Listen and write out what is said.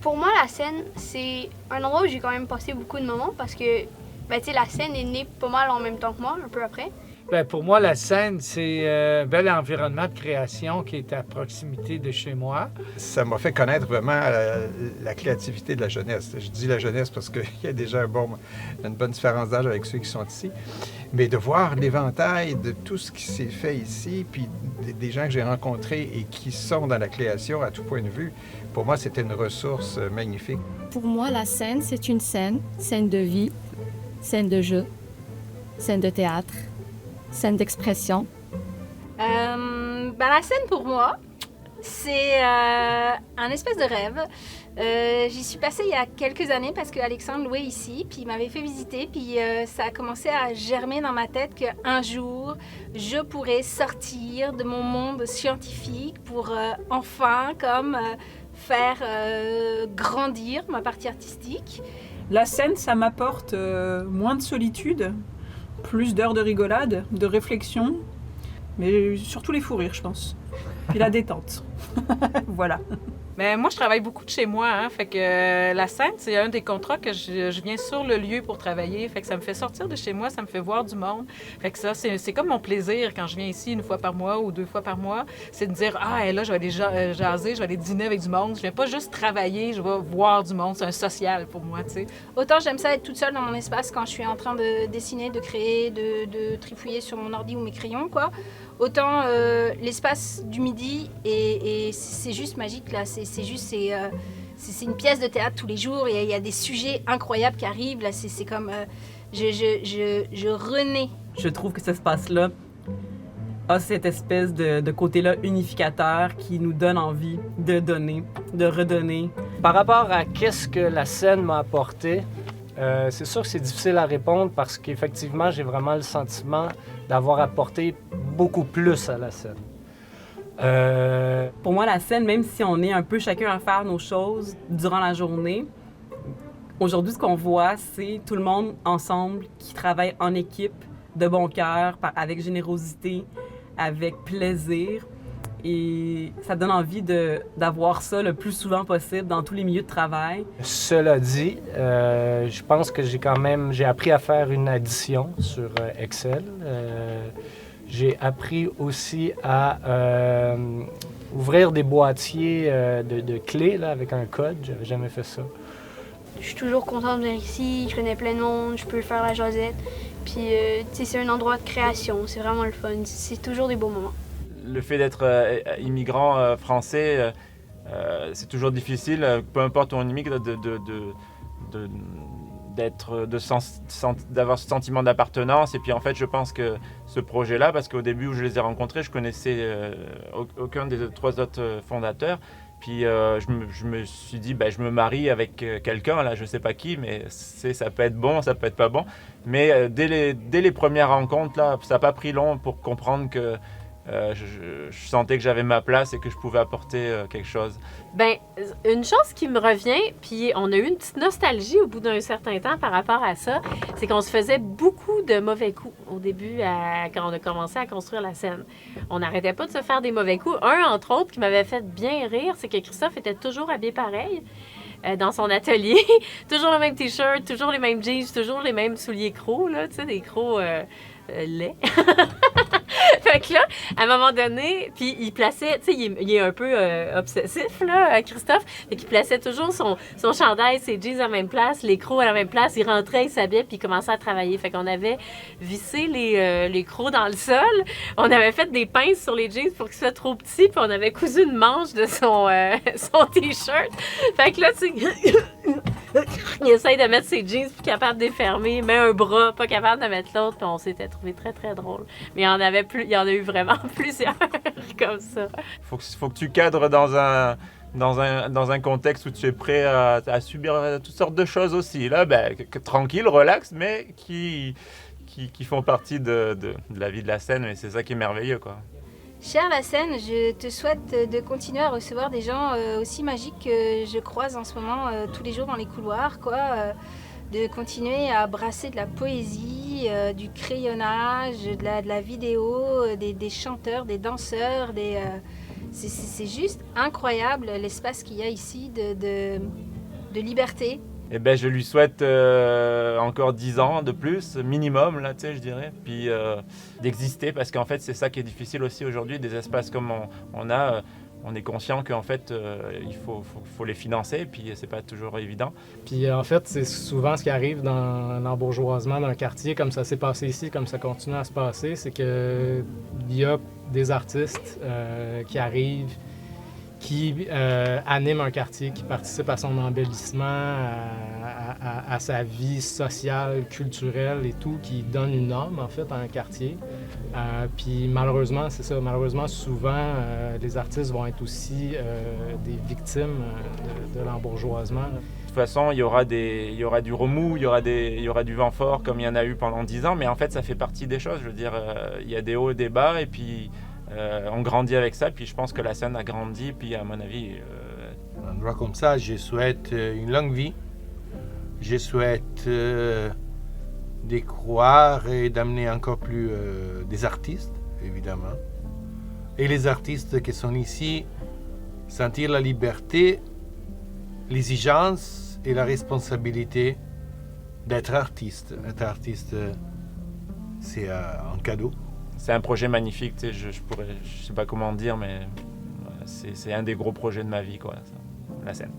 Pour moi, la scène, c'est un endroit où j'ai quand même passé beaucoup de moments parce que la scène est née pas mal en même temps que moi, un peu après. Pour moi, la scène, c'est un bel environnement de création qui est à proximité de chez moi. Ça m'a fait connaître vraiment la créativité de la jeunesse. Je dis la jeunesse parce qu'il y a déjà une bonne différence d'âge avec ceux qui sont ici. Mais de voir l'éventail de tout ce qui s'est fait ici, puis des gens que j'ai rencontrés et qui sont dans la création à tout point de vue, pour moi, c'était une ressource magnifique. Pour moi, la scène, c'est une scène de vie, scène de jeu, scène de théâtre, scène d'expression. La scène pour moi, c'est un espèce de rêve. J'y suis passée il y a quelques années parce qu'Alexandre louait ici, puis il m'avait fait visiter, puis ça a commencé à germer dans ma tête qu'un jour, je pourrais sortir de mon monde scientifique pour enfin faire grandir ma partie artistique. La scène, ça m'apporte moins de solitude, plus d'heures de rigolade, de réflexion, mais surtout les fous rires, je pense. Puis la détente. Voilà. Mais moi, je travaille beaucoup de chez moi, hein, fait que la scène, c'est un des contrats que je viens sur le lieu pour travailler, fait que ça me fait sortir de chez moi, ça me fait voir du monde. Fait que ça, c'est comme mon plaisir quand je viens ici 1 fois par mois ou 2 fois par mois, c'est de dire, là, je vais aller jaser, je vais aller dîner avec du monde. Je viens pas juste travailler, je vais voir du monde, c'est un social pour moi, tu sais. Autant j'aime ça être toute seule dans mon espace quand je suis en train de dessiner, de créer, de trifouiller sur mon ordi ou mes crayons, quoi. Autant l'espace du midi, et c'est juste magique, là. C'est une pièce de théâtre tous les jours, et il y a des sujets incroyables qui arrivent. Là, c'est comme... je renais. Je trouve que ce espace-là a cette espèce de côté-là unificateur qui nous donne envie de donner, de redonner. Par rapport à qu'est-ce que la scène m'a apporté, c'est sûr que c'est difficile à répondre parce qu'effectivement, j'ai vraiment le sentiment d'avoir apporté beaucoup plus à la scène. Pour moi, la scène, même si on est un peu chacun à faire nos choses durant la journée, aujourd'hui, ce qu'on voit, c'est tout le monde ensemble qui travaille en équipe, de bon cœur, avec générosité, avec plaisir. Et ça donne envie d'avoir ça le plus souvent possible dans tous les milieux de travail. Cela dit, je pense que j'ai appris à faire une addition sur Excel. J'ai appris aussi à ouvrir des boîtiers de clés là, avec un code. J'avais jamais fait ça. Je suis toujours contente de venir ici, je connais plein de monde, je peux faire la jasette. Puis, c'est un endroit de création, c'est vraiment le fun. C'est toujours des beaux moments. Le fait d'être immigrant français, c'est toujours difficile, peu importe où on immigre, d'avoir ce sentiment d'appartenance. Et puis en fait, je pense que ce projet-là, parce qu'au début où je les ai rencontrés, je connaissais aucun des 3 autres fondateurs. Puis je me suis dit, je me marie avec quelqu'un, là, je sais pas qui, mais ça peut être bon, ça peut être pas bon. Mais dès les premières rencontres, là, ça n'a pas pris long pour comprendre que je sentais que j'avais ma place et que je pouvais apporter quelque chose. Une chose qui me revient, puis on a eu une petite nostalgie au bout d'un certain temps par rapport à ça, c'est qu'on se faisait beaucoup de mauvais coups au début quand on a commencé à construire la scène. On n'arrêtait pas de se faire des mauvais coups. Un, entre autres, qui m'avait fait bien rire, c'est que Christophe était toujours habillé pareil dans son atelier. Toujours le même t-shirt, toujours les mêmes jeans, toujours les mêmes souliers crocs, là, tu sais, des crocs laids. Fait que là, à un moment donné, puis il plaçait, tu sais, il est un peu obsessif, là, Christophe. Fait qu'il plaçait toujours son chandail, ses jeans à la même place, les crocs à la même place. Il rentrait, il s'habillait, puis il commençait à travailler. Fait qu'on avait vissé les crocs dans le sol. On avait fait des pinces sur les jeans pour qu'ils soient trop petits, puis on avait cousu une manche de son t-shirt. Fait que là, tu sais, il essaye de mettre ses jeans, plus capable de les fermer, met un bras, pas capable de mettre l'autre, puis on s'était trouvé très, très drôle. Mais il y en a eu vraiment plusieurs comme ça. Faut que tu cadres dans un contexte où tu es prêt à subir toutes sortes de choses aussi. Là, tranquille, relax, mais qui font partie de la vie de la scène, et c'est ça qui est merveilleux, quoi. Chère la scène, je te souhaite de continuer à recevoir des gens aussi magiques que je croise en ce moment tous les jours dans les couloirs, quoi. De continuer à brasser de la poésie, du crayonnage, de la vidéo, des chanteurs, des danseurs. C'est juste incroyable l'espace qu'il y a ici de liberté. Eh ben, je lui souhaite encore 10 ans de plus, minimum, là, tu sais, je dirais. Puis d'exister, parce qu'en fait, c'est ça qui est difficile aussi aujourd'hui. Des espaces comme on a, on est conscient qu'en fait, il faut les financer, puis c'est pas toujours évident. Puis en fait, c'est souvent ce qui arrive dans l'embourgeoisement d'un quartier, comme ça s'est passé ici, comme ça continue à se passer, c'est qu'il y a des artistes qui arrivent, qui anime un quartier, qui participe à son embellissement, à sa vie sociale, culturelle et tout, qui donne une âme, en fait, à un quartier. Puis malheureusement, c'est ça, malheureusement, souvent, les artistes vont être aussi des victimes de l'embourgeoisement. De toute façon, il y aura du remous, il y aura du vent fort, comme il y en a eu pendant 10 ans, mais en fait, ça fait partie des choses. Je veux dire, il y a des hauts et des bas, et puis on grandit avec ça, puis je pense que la scène a grandi, puis à mon avis... Un endroit comme ça, je souhaite une longue vie. Je souhaite décroître et d'amener encore plus des artistes, évidemment. Et les artistes qui sont ici, sentir la liberté, l'exigence et la responsabilité d'être artiste. Être artiste, c'est un cadeau. C'est un projet magnifique, tu sais, je sais pas comment dire, mais c'est un des gros projets de ma vie, quoi, la scène.